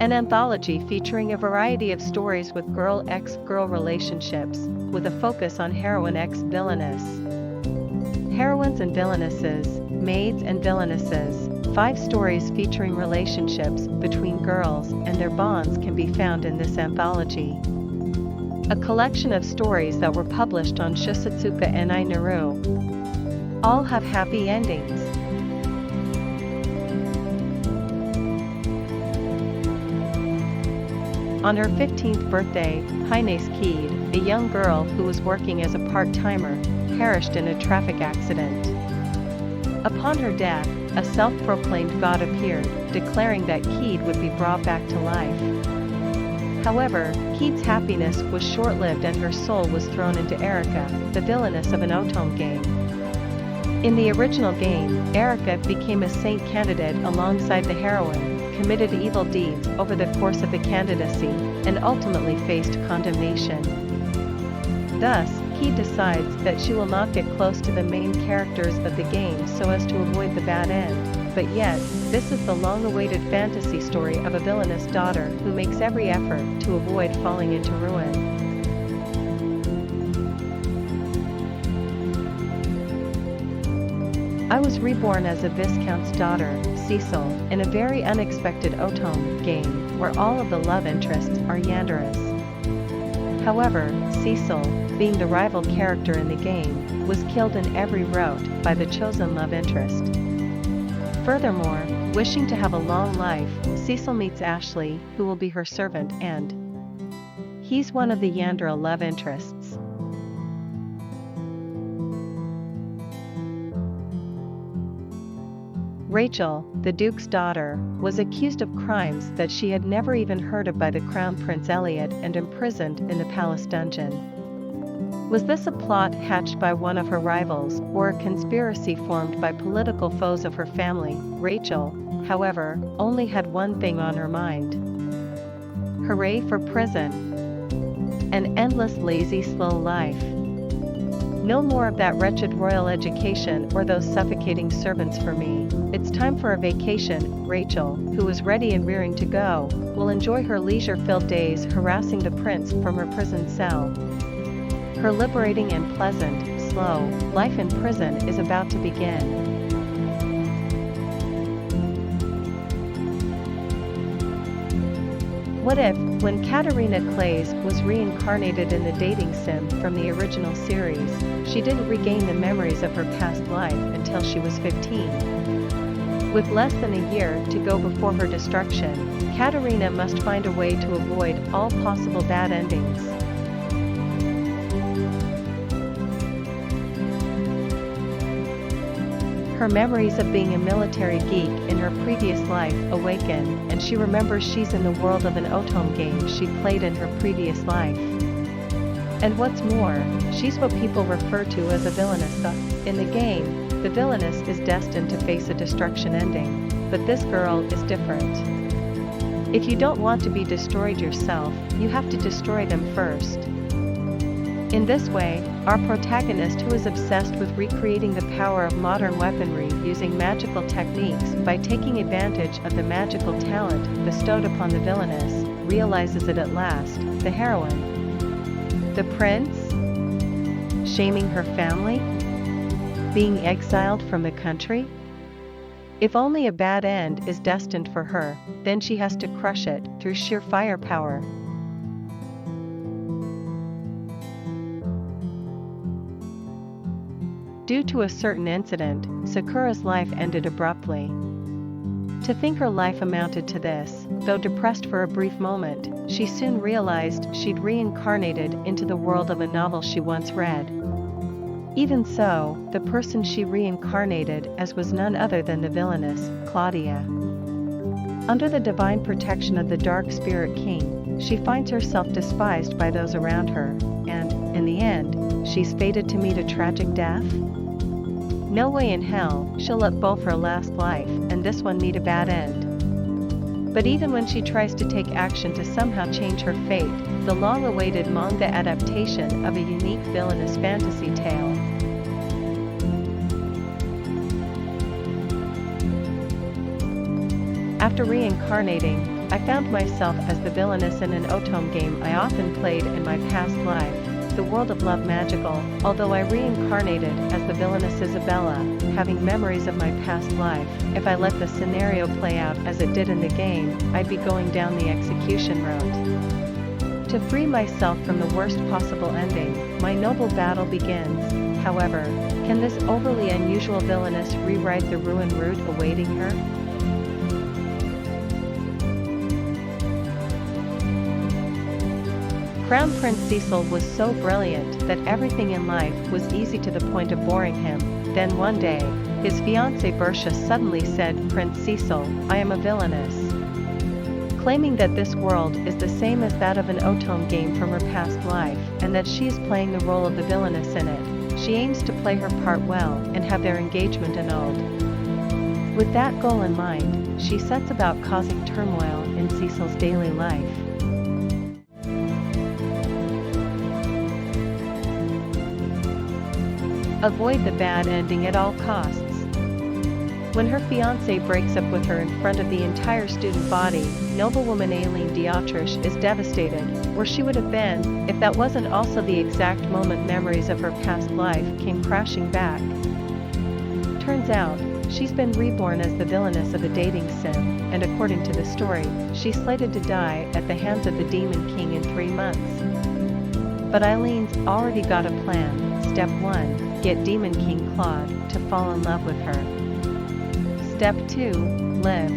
an anthology featuring a variety of stories with girl-x-girl relationships, with a focus on heroine x villainess. Heroines and villainesses, maids and villainesses. 5 stories featuring relationships between girls and their bonds can be found in this anthology. A collection of stories that were published on Shusatsuka ni Naru. All have happy endings. On her 15th birthday, Hines Keed, a young girl who was working as a part-timer, perished in a traffic accident. Upon her death, a self-proclaimed god appeared, declaring that Keed would be brought back to life. However, Keed's happiness was short-lived and her soul was thrown into Erica, the villainess of an otome game. In the original game, Erica became a saint candidate alongside the heroine, committed evil deeds over the course of the candidacy, and ultimately faced condemnation. Thus, Keed decides that she will not get close to the main characters of the game so as to avoid the bad end, but yet, this is the long-awaited fantasy story of a villainous daughter who makes every effort to avoid falling into ruin. I was reborn as a viscount's daughter, Cecil, in a very unexpected otome game where all of the love interests are yanderas. However, Cecil, being the rival character in the game, was killed in every route by the chosen love interest. Furthermore, wishing to have a long life, Cecil meets Ashley, who will be her servant, and he's one of the yandera love interests. Rachel, the Duke's daughter, was accused of crimes that she had never even heard of by the Crown Prince Elliot and imprisoned in the palace dungeon. Was this a plot hatched by one of her rivals, or a conspiracy formed by political foes of her family? Rachel, however, only had one thing on her mind. Hooray for prison! An endless lazy slow life. No more of that wretched royal education or those suffocating servants for me. It's time for a vacation. Rachel, who was ready and rearing to go, will enjoy her leisure-filled days harassing the prince from her prison cell. Her liberating and pleasant, slow, life in prison is about to begin. What if, when Katarina Clays was reincarnated in the dating sim from the original series, she didn't regain the memories of her past life until she was 15? With less than a year to go before her destruction, Katarina must find a way to avoid all possible bad endings. Her memories of being a military geek in her previous life awaken, and she remembers she's in the world of an otome game she played in her previous life. And what's more, she's what people refer to as a villainess. In the game, the villainess is destined to face a destruction ending, but this girl is different. If you don't want to be destroyed yourself, you have to destroy them first. In this way, our protagonist, who is obsessed with recreating the power of modern weaponry using magical techniques by taking advantage of the magical talent bestowed upon the villainess, realizes it at last. The heroine. The prince? Shaming her family? Being exiled from the country? If only a bad end is destined for her, then she has to crush it through sheer firepower. Due to a certain incident, Sakura's life ended abruptly. To think her life amounted to this, though depressed for a brief moment, she soon realized she'd reincarnated into the world of a novel she once read. Even so, the person she reincarnated as was none other than the villainess, Claudia. Under the divine protection of the Dark Spirit King, she finds herself despised by those around her, and, in the end, she's fated to meet a tragic death? No way in hell she'll let both her last life and this one meet a bad end. But even when she tries to take action to somehow change her fate, the long-awaited manga adaptation of a unique villainous fantasy tale. After reincarnating, I found myself as the villainess in an otome game I often played in my past life, the world of love magical, although I reincarnated as the villainous Isabella, having memories of my past life. If I let the scenario play out as it did in the game, I'd be going down the execution road. To free myself from the worst possible ending, my noble battle begins. However, can this overly unusual villainess rewrite the ruin route awaiting her? Crown Prince Cecil was so brilliant that everything in life was easy to the point of boring him. Then one day, his fiancée Bertia suddenly said, "Prince Cecil, I am a villainess," claiming that this world is the same as that of an otome game from her past life, and that she is playing the role of the villainess in it. She aims to play her part well and have their engagement annulled. With that goal in mind, she sets about causing turmoil in Cecil's daily life. Avoid the bad ending at all costs. When her fiancé breaks up with her in front of the entire student body, noblewoman Aileen d'Autriche is devastated. Where she would have been, if that wasn't also the exact moment memories of her past life came crashing back. Turns out, she's been reborn as the villainess of a dating sim, and according to the story, she's slated to die at the hands of the Demon King in 3 months. But Eileen's already got a plan. Step 1. Get Demon King Claude to fall in love with her. Step 2. Live.